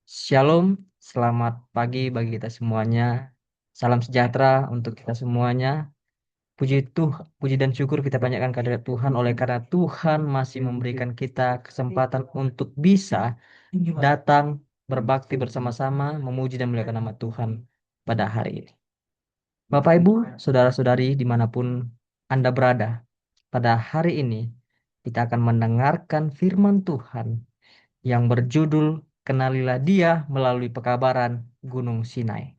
Shalom, selamat pagi bagi kita semuanya. Salam sejahtera untuk kita semuanya. Puji dan syukur kita panjatkan kehadirat Tuhan oleh karena Tuhan masih memberikan kita kesempatan untuk bisa datang berbakti bersama-sama, memuji dan memuliakan nama Tuhan pada hari ini. Bapak Ibu, saudara-saudari dimanapun Anda berada, pada hari ini kita akan mendengarkan firman Tuhan yang berjudul Kenalilah Dia melalui pekabaran Gunung Sinai.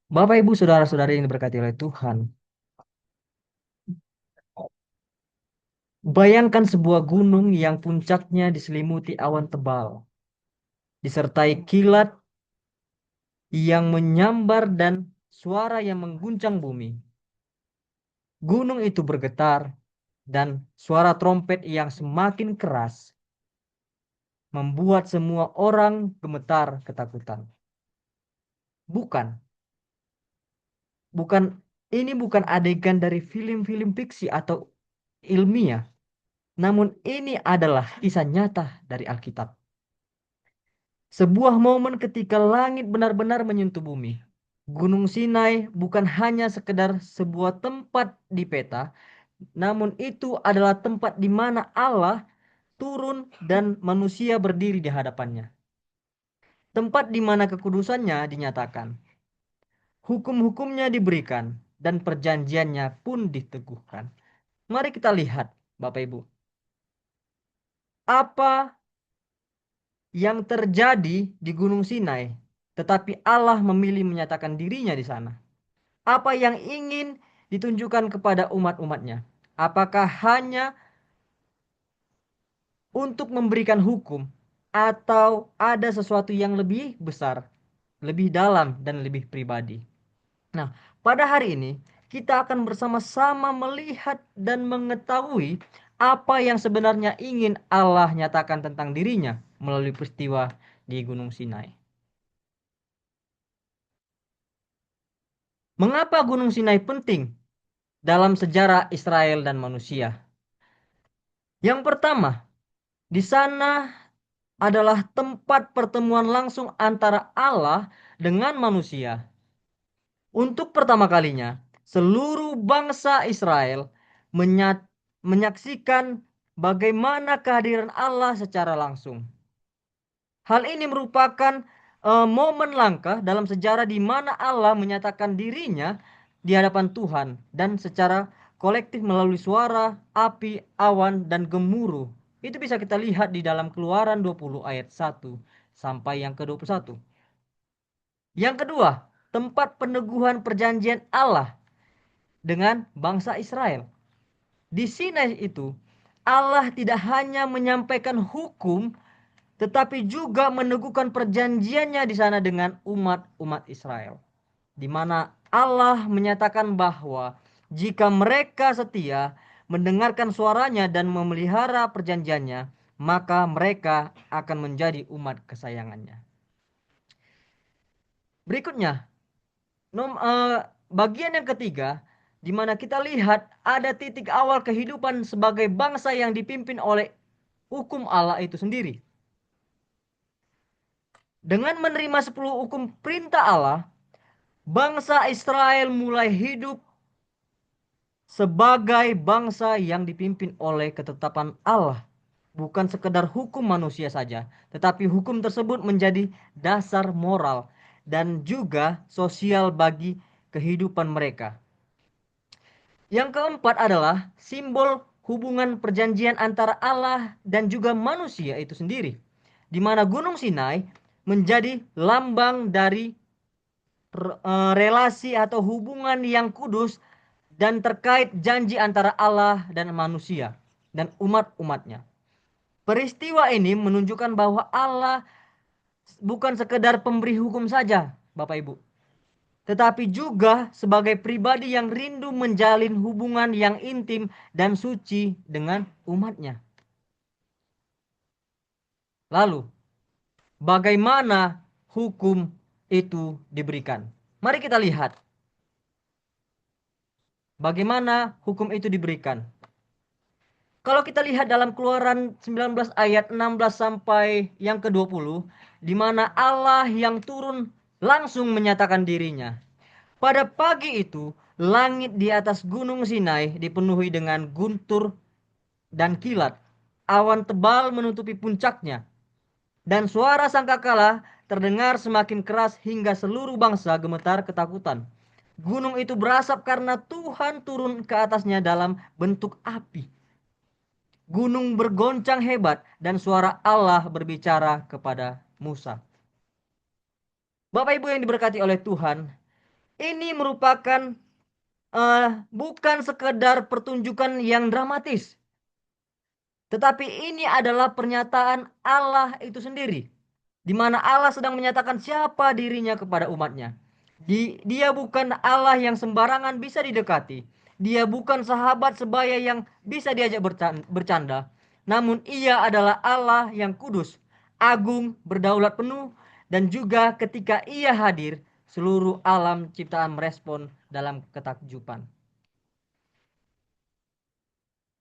Bapak Ibu saudara-saudari yang diberkati oleh Tuhan, bayangkan sebuah gunung yang puncaknya diselimuti awan tebal, disertai kilat yang menyambar dan suara yang mengguncang bumi. Gunung itu bergetar dan suara trompet yang semakin keras membuat semua orang gemetar ketakutan. Bukan, bukan ini bukan adegan dari film-film fiksi atau ilmiah, namun ini adalah kisah nyata dari Alkitab. Sebuah momen ketika langit benar-benar menyentuh bumi. Gunung Sinai bukan hanya sekedar sebuah tempat di peta, namun itu adalah tempat di mana Allah turun dan manusia berdiri di hadapannya. Tempat di mana kekudusannya dinyatakan, hukum-hukumnya diberikan, dan perjanjiannya pun diteguhkan. Mari kita lihat, Bapak Ibu, apa yang terjadi di Gunung Sinai, tetapi Allah memilih menyatakan dirinya di sana. Apa yang ingin ditunjukkan kepada umat-umatnya? Apakah hanya untuk memberikan hukum atau ada sesuatu yang lebih besar, lebih dalam dan lebih pribadi? Nah, pada hari ini kita akan bersama-sama melihat dan mengetahui apa yang sebenarnya ingin Allah nyatakan tentang dirinya melalui peristiwa di Gunung Sinai. Mengapa Gunung Sinai penting dalam sejarah Israel dan manusia? Yang pertama, di sana adalah tempat pertemuan langsung antara Allah dengan manusia. Untuk pertama kalinya, seluruh bangsa Israel menyaksikan bagaimana kehadiran Allah secara langsung. Hal ini merupakan momen langka dalam sejarah di mana Allah menyatakan dirinya di hadapan Tuhan dan secara kolektif melalui suara, api, awan, dan gemuruh. Itu bisa kita lihat di dalam Keluaran 20 ayat 1 sampai yang ke-21. Yang kedua, tempat peneguhan perjanjian Allah dengan bangsa Israel. Di Sinai itu, Allah tidak hanya menyampaikan hukum, tetapi juga meneguhkan perjanjiannya di sana dengan umat-umat Israel. Di mana Allah menyatakan bahwa jika mereka setia mendengarkan suaranya dan memelihara perjanjiannya, maka mereka akan menjadi umat kesayangannya. Berikutnya, bagian yang ketiga, di mana kita lihat ada titik awal kehidupan sebagai bangsa yang dipimpin oleh hukum Allah itu sendiri. Dengan menerima 10 hukum perintah Allah, bangsa Israel mulai hidup sebagai bangsa yang dipimpin oleh ketetapan Allah. Bukan sekedar hukum manusia saja, tetapi hukum tersebut menjadi dasar moral dan juga sosial bagi kehidupan mereka. Yang keempat adalah simbol hubungan perjanjian antara Allah dan juga manusia itu sendiri. Di mana Gunung Sinai menjadi lambang dari relasi atau hubungan yang kudus dan terkait janji antara Allah dan manusia dan umat-umatnya. Peristiwa ini menunjukkan bahwa Allah bukan sekedar pemberi hukum saja, Bapak Ibu, tetapi juga sebagai pribadi yang rindu menjalin hubungan yang intim dan suci dengan umatnya. Lalu, bagaimana hukum itu diberikan? Mari kita lihat bagaimana hukum itu diberikan. Kalau kita lihat dalam Keluaran 19 ayat 16 sampai yang ke-20, di mana Allah yang turun langsung menyatakan dirinya. Pada pagi itu, langit di atas gunung Sinai dipenuhi dengan guntur dan kilat. Awan tebal menutupi puncaknya, dan suara sangkakala terdengar semakin keras hingga seluruh bangsa gemetar ketakutan. Gunung itu berasap karena Tuhan turun ke atasnya dalam bentuk api. Gunung bergoncang hebat dan suara Allah berbicara kepada Musa. Bapak Ibu yang diberkati oleh Tuhan, ini merupakan bukan sekedar pertunjukan yang dramatis, tetapi ini adalah pernyataan Allah itu sendiri, di mana Allah sedang menyatakan siapa dirinya kepada umatnya. Dia bukan Allah yang sembarangan bisa didekati. Dia bukan sahabat sebaya yang bisa diajak bercanda. Namun ia adalah Allah yang kudus, agung, berdaulat penuh, dan juga ketika ia hadir, seluruh alam ciptaan merespon dalam ketakjuban.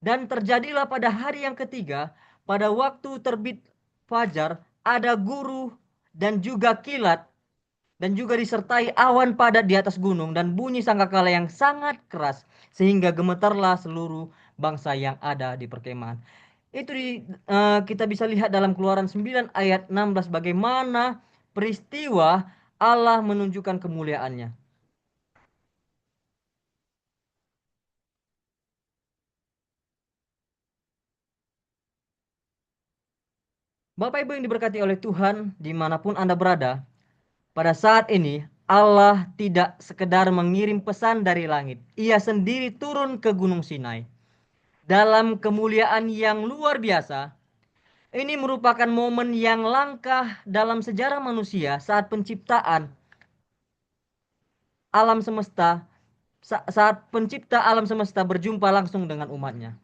Dan terjadilah pada hari yang ketiga, pada waktu terbit fajar, ada guru dan juga kilat, dan juga disertai awan padat di atas gunung, dan bunyi sangkakala yang sangat keras, sehingga gemetarlah seluruh bangsa yang ada di perkemahan. Itu kita bisa lihat dalam Keluaran 9 ayat 16 bagaimana peristiwa Allah menunjukkan kemuliaannya. Bapak Ibu yang diberkati oleh Tuhan, dimanapun Anda berada, pada saat ini Allah tidak sekedar mengirim pesan dari langit. Ia sendiri turun ke Gunung Sinai dalam kemuliaan yang luar biasa. Ini merupakan momen yang langka dalam sejarah manusia saat penciptaan alam semesta, saat pencipta alam semesta berjumpa langsung dengan umatnya.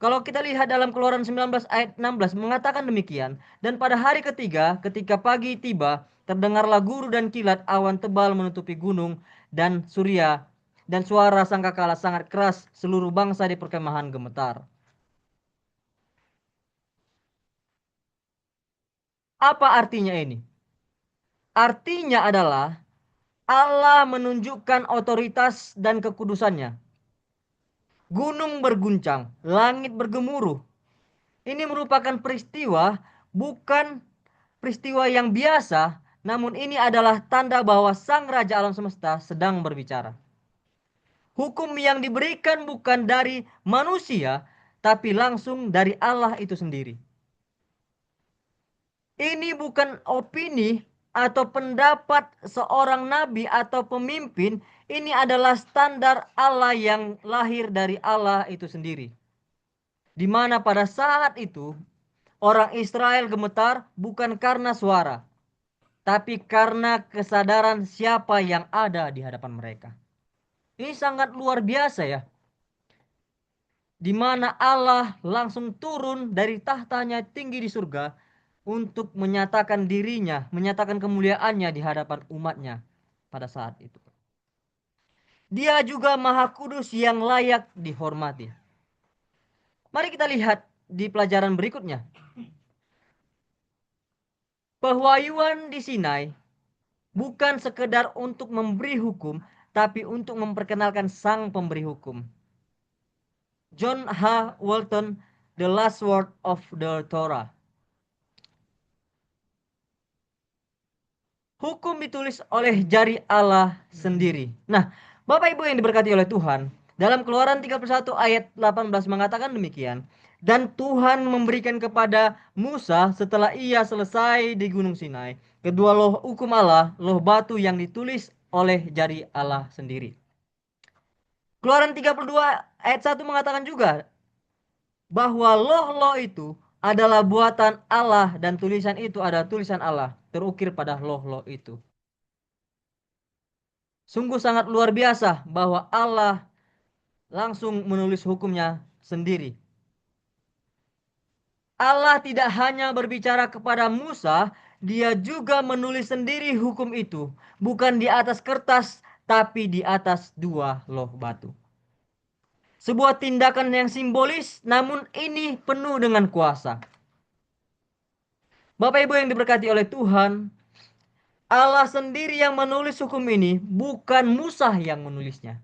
Kalau kita lihat dalam Keluaran 19 ayat 16 mengatakan demikian, dan pada hari ketiga ketika pagi tiba, terdengarlah guru dan kilat, awan tebal menutupi gunung dan surya, dan suara sangkakala sangat keras, seluruh bangsa di perkemahan gemetar. Apa artinya ini? Artinya adalah Allah menunjukkan otoritas dan kekudusannya. Gunung berguncang, langit bergemuruh. Ini merupakan peristiwa, bukan peristiwa yang biasa, namun ini adalah tanda bahwa Sang Raja Alam Semesta sedang berbicara. Hukum yang diberikan bukan dari manusia, tapi langsung dari Allah itu sendiri. Ini bukan opini atau pendapat seorang nabi atau pemimpin. Ini adalah standar Allah yang lahir dari Allah itu sendiri. Di mana pada saat itu orang Israel gemetar bukan karena suara, tapi karena kesadaran siapa yang ada di hadapan mereka. Ini sangat luar biasa ya. Di mana Allah langsung turun dari tahtanya tinggi di surga untuk menyatakan dirinya, menyatakan kemuliaannya di hadapan umatnya pada saat itu. Dia juga Maha Kudus yang layak dihormati. Mari kita lihat di pelajaran berikutnya. Pewahyuan di Sinai bukan sekedar untuk memberi hukum, tapi untuk memperkenalkan sang pemberi hukum. John H. Walton, The Last Word of the Torah. Hukum ditulis oleh jari Allah sendiri. Nah, Bapak Ibu yang diberkati oleh Tuhan, dalam Keluaran 31 ayat 18 mengatakan demikian. Dan Tuhan memberikan kepada Musa setelah ia selesai di Gunung Sinai kedua loh hukum Allah, loh batu yang ditulis oleh jari Allah sendiri. Keluaran 32 ayat 1 mengatakan juga bahwa loh-loh itu adalah buatan Allah dan tulisan itu adalah tulisan Allah terukir pada loh-loh itu. Sungguh sangat luar biasa bahwa Allah langsung menulis hukumnya sendiri. Allah tidak hanya berbicara kepada Musa, dia juga menulis sendiri hukum itu, bukan di atas kertas, tapi di atas dua loh batu. Sebuah tindakan yang simbolis, namun ini penuh dengan kuasa. Bapak Ibu yang diberkati oleh Tuhan, Allah sendiri yang menulis hukum ini, bukan Musa yang menulisnya.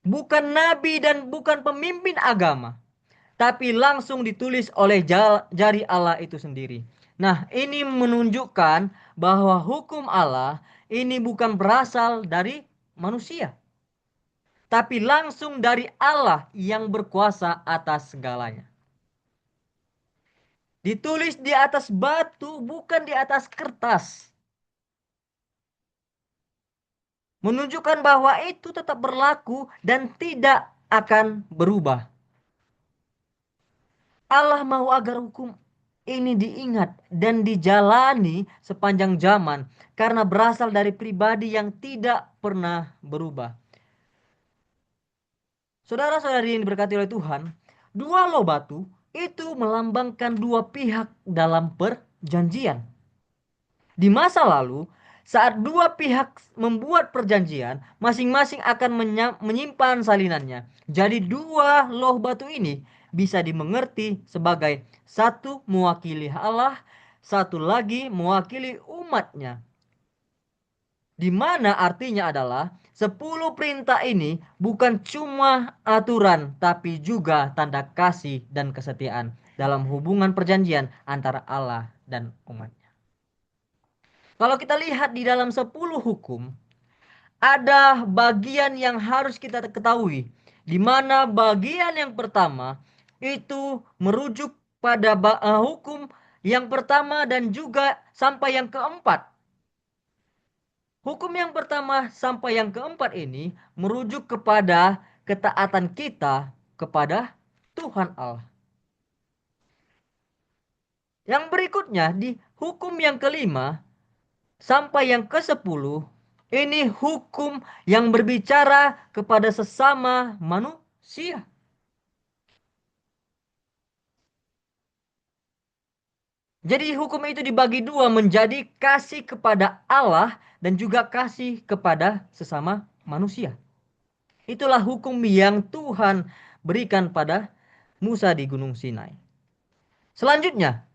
Bukan nabi dan bukan pemimpin agama, tapi langsung ditulis oleh jari Allah itu sendiri. Nah, ini menunjukkan bahwa hukum Allah ini bukan berasal dari manusia, tapi langsung dari Allah yang berkuasa atas segalanya. Ditulis di atas batu, bukan di atas kertas. Menunjukkan bahwa itu tetap berlaku dan tidak akan berubah. Allah mau agar hukum ini diingat dan dijalani sepanjang zaman karena berasal dari pribadi yang tidak pernah berubah. Saudara-saudari yang diberkati oleh Tuhan, dua loh batu itu melambangkan dua pihak dalam perjanjian. Di masa lalu, saat dua pihak membuat perjanjian, masing-masing akan menyimpan salinannya. Jadi dua loh batu ini bisa dimengerti sebagai satu mewakili Allah, satu lagi mewakili umatnya. Di mana artinya adalah 10 perintah ini bukan cuma aturan, tapi juga tanda kasih dan kesetiaan dalam hubungan perjanjian antara Allah dan umat. Kalau kita lihat di dalam 10 hukum, ada bagian yang harus kita ketahui. Di mana bagian yang pertama itu merujuk pada hukum yang pertama dan juga sampai yang keempat. Hukum yang pertama sampai yang keempat ini merujuk kepada ketaatan kita kepada Tuhan Allah. Yang berikutnya di hukum yang kelima sampai yang ke-10, ini hukum yang berbicara kepada sesama manusia. Jadi hukum itu dibagi dua menjadi kasih kepada Allah dan juga kasih kepada sesama manusia. Itulah hukum yang Tuhan berikan pada Musa di Gunung Sinai. Selanjutnya,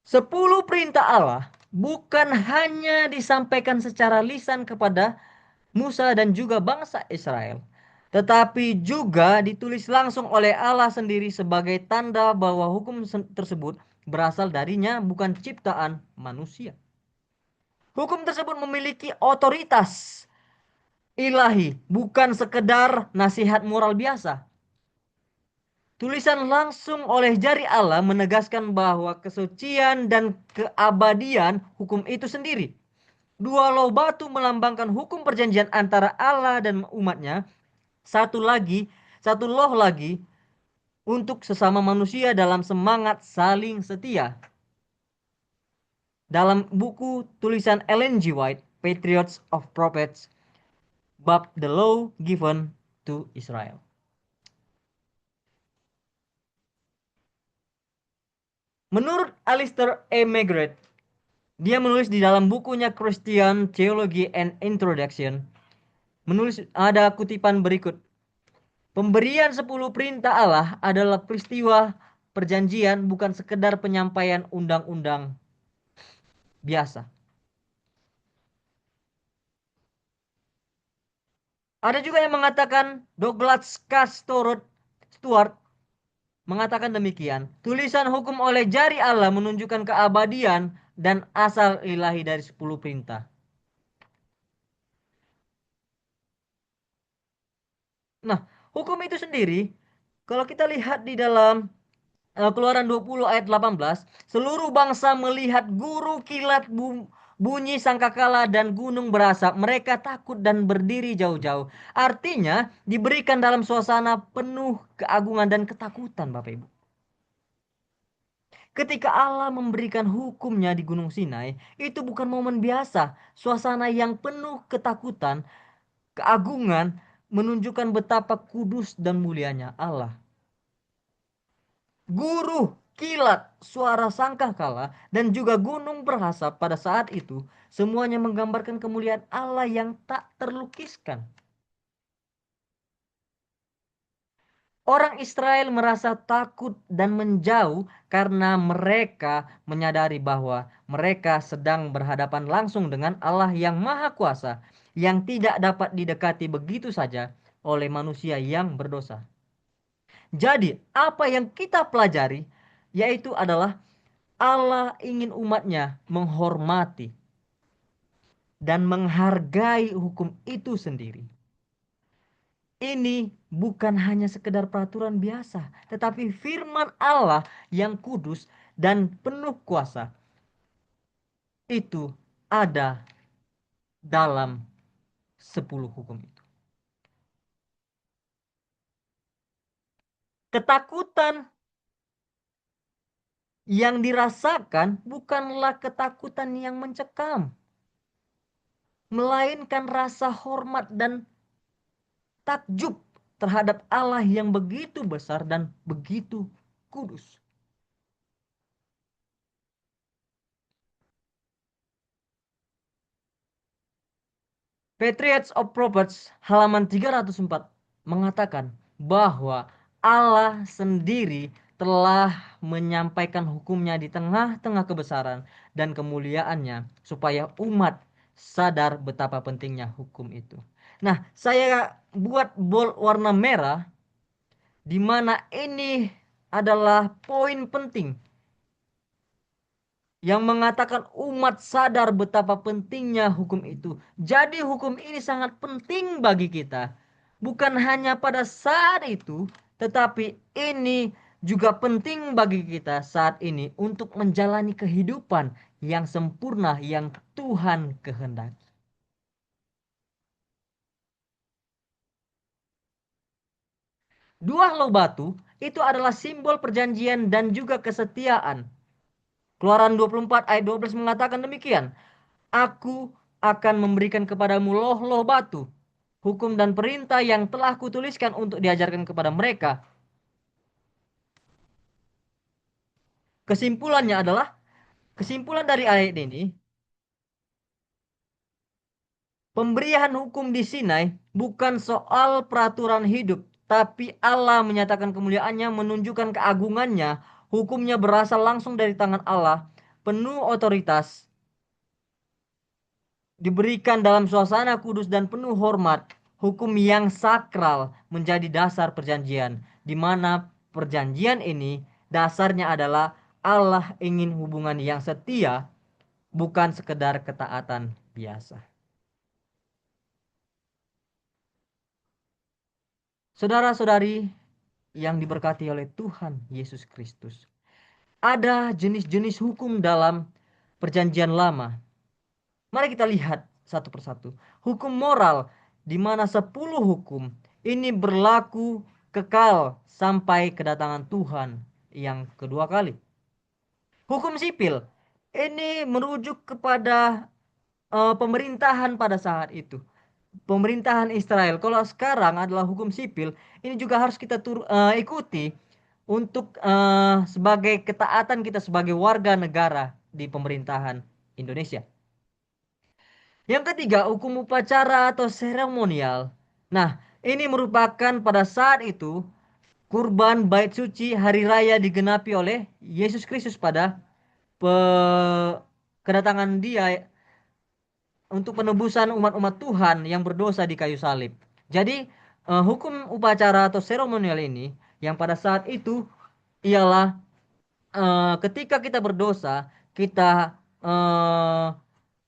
10 perintah Allah bukan hanya disampaikan secara lisan kepada Musa dan juga bangsa Israel, tetapi juga ditulis langsung oleh Allah sendiri sebagai tanda bahwa hukum tersebut berasal darinya, bukan ciptaan manusia. Hukum tersebut memiliki otoritas ilahi, bukan sekedar nasihat moral biasa. Tulisan langsung oleh jari Allah menegaskan bahwa kesucian dan keabadian hukum itu sendiri. Dua loh batu melambangkan hukum perjanjian antara Allah dan umatnya. Satu loh lagi untuk sesama manusia dalam semangat saling setia. Dalam buku tulisan Ellen G. White, Patriots of Prophets, bab The Law Given to Israel. Menurut Alistair A. McGrath, dia menulis di dalam bukunya Christian Theology and Introduction, menulis ada kutipan berikut. Pemberian 10 perintah Allah adalah peristiwa perjanjian, bukan sekedar penyampaian undang-undang biasa. Ada juga yang mengatakan, Douglas K. Stuart mengatakan demikian. Tulisan hukum oleh jari Allah menunjukkan keabadian dan asal ilahi dari 10 perintah. Nah, hukum itu sendiri, kalau kita lihat di dalam Keluaran 20 ayat 18, seluruh bangsa melihat guru kilat bunyi sangkakala dan gunung berasap. Mereka takut dan berdiri jauh-jauh. Artinya diberikan dalam suasana penuh keagungan dan ketakutan, Bapak Ibu. Ketika Allah memberikan hukumnya di Gunung Sinai, itu bukan momen biasa. Suasana yang penuh ketakutan, keagungan, menunjukkan betapa kudus dan mulianya Allah. Guru kilat, suara sangkakala, dan juga gunung berasap pada saat itu, semuanya menggambarkan kemuliaan Allah yang tak terlukiskan. Orang Israel merasa takut dan menjauh karena mereka menyadari bahwa mereka sedang berhadapan langsung dengan Allah yang Maha Kuasa, yang tidak dapat didekati begitu saja oleh manusia yang berdosa. Jadi, apa yang kita pelajari yaitu adalah Allah ingin umatnya menghormati dan menghargai hukum itu sendiri. Ini bukan hanya sekedar peraturan biasa, tetapi firman Allah yang kudus dan penuh kuasa itu ada dalam 10 hukum itu. Ketakutan yang dirasakan bukanlah ketakutan yang mencekam, melainkan rasa hormat dan takjub terhadap Allah yang begitu besar dan begitu kudus. Patriots of Proverbs halaman 304 mengatakan bahwa Allah sendiri telah menyampaikan hukumnya di tengah-tengah kebesaran dan kemuliaannya supaya umat sadar betapa pentingnya hukum itu. Nah, saya buat bold warna merah di mana ini adalah poin penting yang mengatakan umat sadar betapa pentingnya hukum itu. Jadi hukum ini sangat penting bagi kita. Bukan hanya pada saat itu, tetapi ini juga penting bagi kita saat ini untuk menjalani kehidupan yang sempurna yang Tuhan kehendaki. Dua loh batu itu adalah simbol perjanjian dan juga kesetiaan. Keluaran 24 ayat 12 mengatakan demikian. Aku akan memberikan kepadamu loh-loh batu, hukum dan perintah yang telah kutuliskan untuk diajarkan kepada mereka. Kesimpulan dari ayat ini, pemberian hukum di Sinai bukan soal peraturan hidup, tapi Allah menyatakan kemuliaannya, menunjukkan keagungannya. Hukumnya berasal langsung dari tangan Allah, penuh otoritas, diberikan dalam suasana kudus dan penuh hormat. Hukum yang sakral menjadi dasar perjanjian, di mana perjanjian ini dasarnya adalah Allah ingin hubungan yang setia, bukan sekedar ketaatan biasa. Saudara-saudari yang diberkati oleh Tuhan Yesus Kristus, ada jenis-jenis hukum dalam perjanjian lama. Mari kita lihat satu persatu. Hukum moral, di mana 10 hukum ini berlaku kekal sampai kedatangan Tuhan yang kedua kali. Hukum sipil, ini merujuk kepada pemerintahan pada saat itu. Pemerintahan Israel. Kalau sekarang adalah hukum sipil, ini juga harus kita ikuti untuk sebagai ketaatan kita sebagai warga negara di pemerintahan Indonesia. Yang ketiga, hukum upacara atau seremonial. Nah, ini merupakan pada saat itu kurban bait suci hari raya digenapi oleh Yesus Kristus pada kedatangan Dia untuk penebusan umat-umat Tuhan yang berdosa di kayu salib. Jadi, hukum upacara atau seremonial ini yang pada saat itu ialah ketika kita berdosa, kita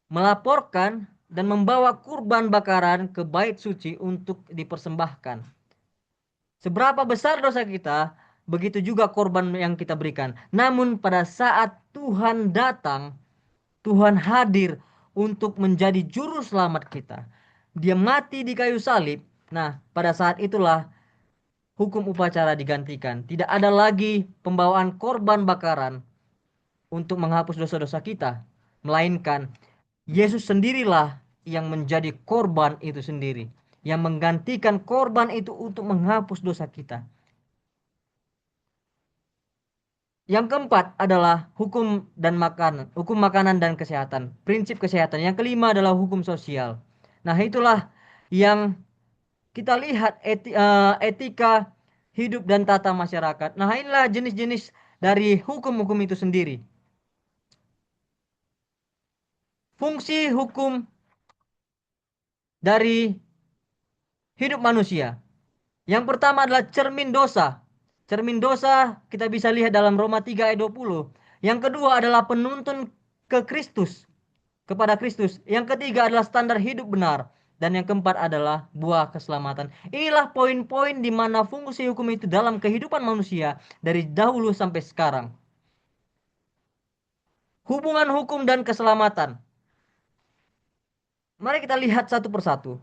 melaporkan dan membawa kurban bakaran ke bait suci untuk dipersembahkan. Seberapa besar dosa kita, begitu juga korban yang kita berikan. Namun pada saat Tuhan datang, Tuhan hadir untuk menjadi juru selamat kita. Dia mati di kayu salib. Nah, pada saat itulah hukum upacara digantikan. Tidak ada lagi pembawaan korban bakaran untuk menghapus dosa-dosa kita, melainkan Yesus sendirilah yang menjadi korban itu sendiri, yang menggantikan korban itu untuk menghapus dosa kita. Yang keempat adalah hukum makanan dan kesehatan, prinsip kesehatan. Yang kelima adalah hukum sosial. Nah, itulah yang kita lihat etika hidup dan tata masyarakat. Nah, inilah jenis-jenis dari hukum-hukum itu sendiri. Fungsi hukum dari hidup manusia. Yang pertama adalah cermin dosa. Cermin dosa kita bisa lihat dalam Roma 3 ayat 20. Yang kedua adalah penuntun ke Kristus, kepada Kristus. Yang ketiga adalah standar hidup benar. Dan yang keempat adalah buah keselamatan. Inilah poin-poin di mana fungsi hukum itu dalam kehidupan manusia dari dahulu sampai sekarang. Hubungan hukum dan keselamatan. Mari kita lihat satu persatu.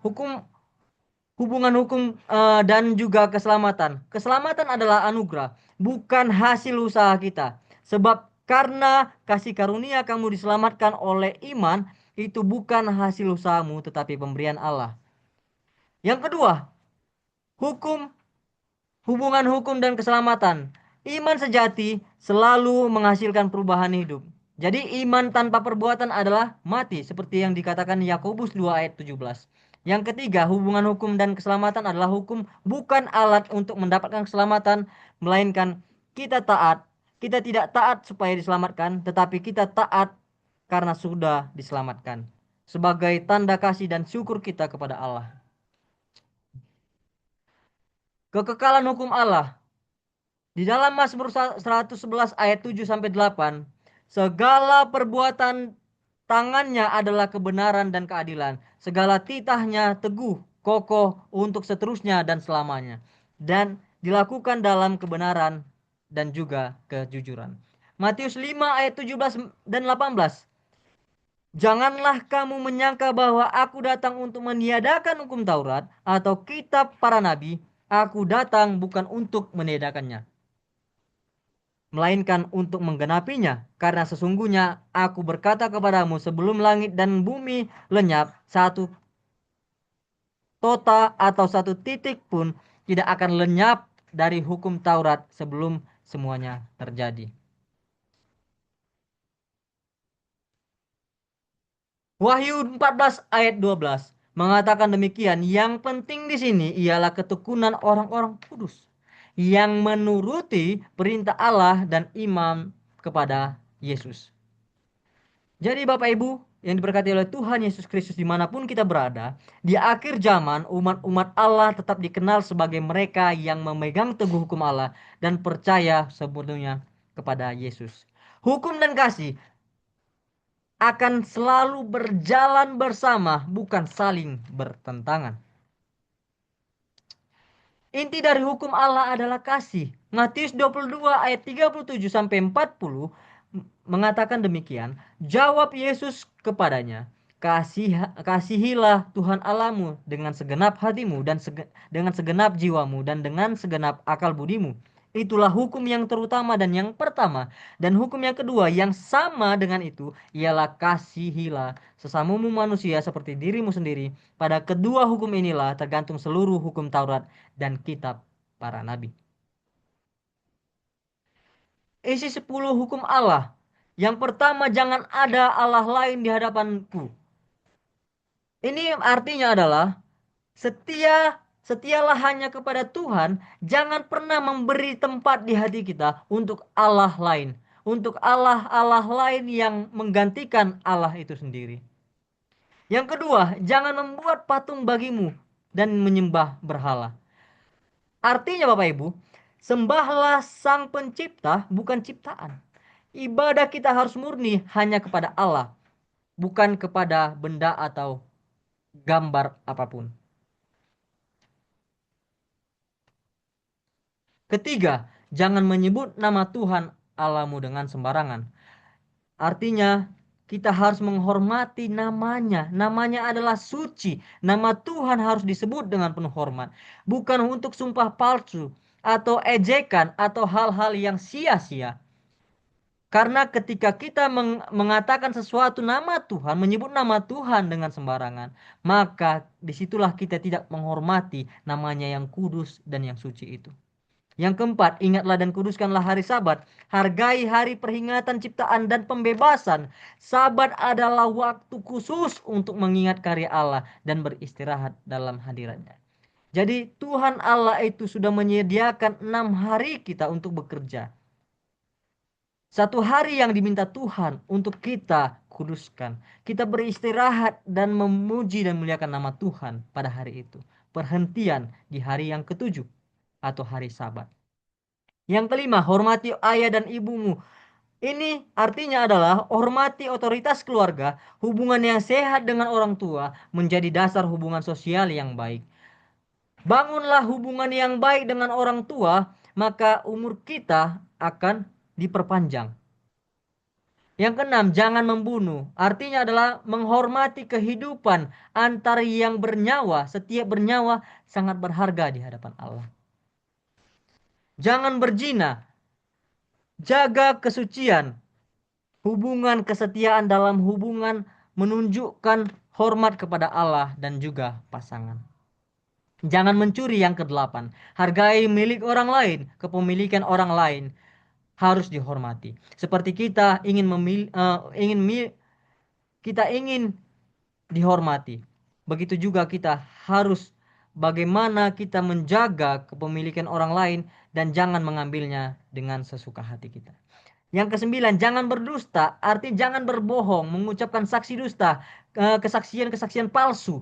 Hubungan hukum dan juga keselamatan. Keselamatan adalah anugerah, bukan hasil usaha kita. Sebab karena kasih karunia kamu diselamatkan oleh iman, itu bukan hasil usahamu tetapi pemberian Allah. Yang kedua, hukum, hubungan hukum dan keselamatan. Iman sejati selalu menghasilkan perubahan hidup. Jadi iman tanpa perbuatan adalah mati seperti yang dikatakan Yakobus 2 ayat 17. Yang ketiga, hubungan hukum dan keselamatan adalah hukum bukan alat untuk mendapatkan keselamatan, melainkan kita taat. Kita tidak taat supaya diselamatkan, tetapi kita taat karena sudah diselamatkan. Sebagai tanda kasih dan syukur kita kepada Allah. Kekekalan hukum Allah. Di dalam Mazmur 111 ayat 7 sampai 8, segala perbuatan tangannya adalah kebenaran dan keadilan. Segala titahnya teguh, kokoh untuk seterusnya dan selamanya. Dan dilakukan dalam kebenaran dan juga kejujuran. Matius 5 ayat 17 dan 18. Janganlah kamu menyangka bahwa aku datang untuk meniadakan hukum Taurat atau kitab para nabi. Aku datang bukan untuk meniadakannya, melainkan untuk menggenapinya. Karena sesungguhnya aku berkata kepadamu, sebelum langit dan bumi lenyap, satu tota atau satu titik pun tidak akan lenyap dari hukum Taurat sebelum semuanya terjadi. Wahyu 14 ayat 12 mengatakan demikian. Yang penting di sini ialah ketekunan orang-orang kudus yang menuruti perintah Allah dan iman kepada Yesus. Jadi Bapak Ibu yang diberkati oleh Tuhan Yesus Kristus dimanapun kita berada, di akhir zaman umat-umat Allah tetap dikenal sebagai mereka yang memegang teguh hukum Allah dan percaya sepenuhnya kepada Yesus. Hukum dan kasih akan selalu berjalan bersama, bukan saling bertentangan. Inti dari hukum Allah adalah kasih. Matius 22 ayat 37 sampai 40 mengatakan demikian. Jawab Yesus kepadanya, kasihilah Tuhan Allahmu dengan segenap hatimu dan dengan segenap jiwamu dan dengan segenap akal budimu. Itulah hukum yang terutama dan yang pertama. Dan hukum yang kedua yang sama dengan itu ialah kasihilah sesamamu manusia seperti dirimu sendiri. Pada kedua hukum inilah tergantung seluruh hukum Taurat dan kitab para nabi. Isi 10 hukum Allah. Yang pertama, jangan ada Allah lain di hadapanku. Ini artinya adalah setialah hanya kepada Tuhan, jangan pernah memberi tempat di hati kita untuk Allah lain, untuk Allah-Allah lain yang menggantikan Allah itu sendiri. Yang kedua, jangan membuat patung bagimu dan menyembah berhala. Artinya Bapak Ibu, sembahlah Sang Pencipta, bukan ciptaan. Ibadah kita harus murni hanya kepada Allah, bukan kepada benda atau gambar apapun. Ketiga, jangan menyebut nama Tuhan Allahmu dengan sembarangan. Artinya, kita harus menghormati namanya. Namanya adalah suci. Nama Tuhan harus disebut dengan penuh hormat. Bukan untuk sumpah palsu atau ejekan atau hal-hal yang sia-sia. Karena ketika kita mengatakan sesuatu nama Tuhan, menyebut nama Tuhan dengan sembarangan, maka disitulah kita tidak menghormati namanya yang kudus dan yang suci itu. Yang keempat, ingatlah dan kuduskanlah hari Sabat. Hargai hari peringatan ciptaan dan pembebasan. Sabat adalah waktu khusus untuk mengingat karya Allah dan beristirahat dalam hadiratnya. Jadi Tuhan Allah itu sudah menyediakan 6 hari kita untuk bekerja. Satu hari yang diminta Tuhan untuk kita kuduskan. Kita beristirahat dan memuji dan muliakan nama Tuhan pada hari itu. Perhentian di hari yang ketujuh atau hari Sabat. Yang kelima, hormati ayah dan ibumu. Ini artinya adalah hormati otoritas keluarga. Hubungan yang sehat dengan orang tua menjadi dasar hubungan sosial yang baik. Bangunlah hubungan yang baik dengan orang tua, maka umur kita akan diperpanjang. Yang keenam, jangan membunuh. Artinya adalah menghormati kehidupan antara yang bernyawa. Setiap bernyawa sangat berharga di hadapan Allah. Jangan berzina. Jaga kesucian. Hubungan kesetiaan dalam hubungan menunjukkan hormat kepada Allah dan juga pasangan. Jangan mencuri. Yang kedelapan, hargai milik orang lain. Kepemilikan orang lain harus dihormati. Seperti kita kita ingin dihormati. Begitu juga kita harus bagaimana kita menjaga kepemilikan orang lain dan jangan mengambilnya dengan sesuka hati kita. Yang kesembilan, jangan berdusta. Arti jangan berbohong, mengucapkan saksi dusta, kesaksian-kesaksian palsu.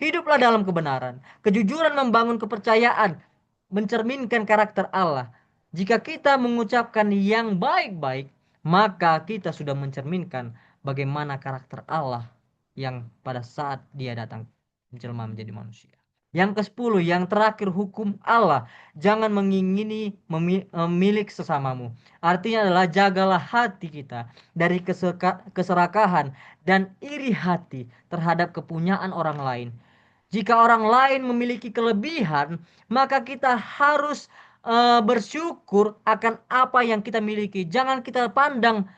Hiduplah dalam kebenaran. Kejujuran membangun kepercayaan, mencerminkan karakter Allah. Jika kita mengucapkan yang baik-baik, maka kita sudah mencerminkan bagaimana karakter Allah yang pada saat dia datang menjelma menjadi manusia. Yang ke-10, yang terakhir, hukum Allah. Jangan mengingini milik sesamamu. Artinya adalah jagalah hati kita dari keserakahan dan iri hati terhadap kepunyaan orang lain. Jika orang lain memiliki kelebihan, maka kita harus bersyukur akan apa yang kita miliki. Jangan kita pandang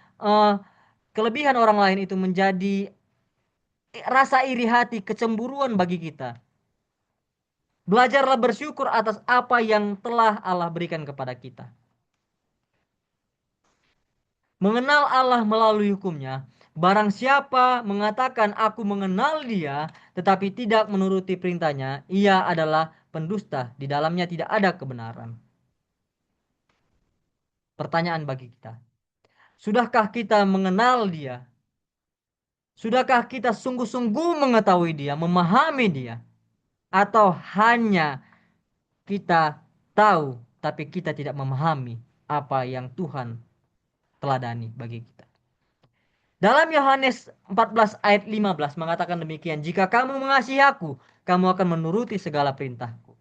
kelebihan orang lain itu menjadi rasa iri hati, kecemburuan bagi kita. Belajarlah bersyukur atas apa yang telah Allah berikan kepada kita. Mengenal Allah melalui hukumnya. Barang siapa mengatakan aku mengenal dia, tetapi tidak menuruti perintahnya, ia adalah pendusta. Di dalamnya tidak ada kebenaran. Pertanyaan bagi kita. Sudahkah kita mengenal dia? Sudahkah kita sungguh-sungguh mengetahui dia, memahami dia? Atau hanya kita tahu, tapi kita tidak memahami apa yang Tuhan teladani bagi kita? Dalam Yohanes 14 ayat 15 mengatakan demikian, jika kamu mengasihi aku, kamu akan menuruti segala perintahku.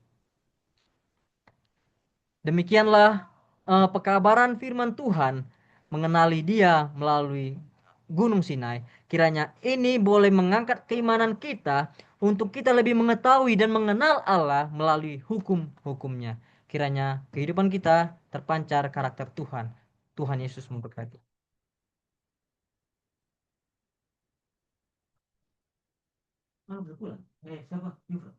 Demikianlah pekabaran firman Tuhan mengenali dia melalui Gunung Sinai. Kiranya ini boleh mengangkat keimanan kita untuk kita lebih mengetahui dan mengenal Allah melalui hukum-hukumnya. Kiranya kehidupan kita terpancar karakter Tuhan. Tuhan Yesus memberkati. Siapa? Yufra.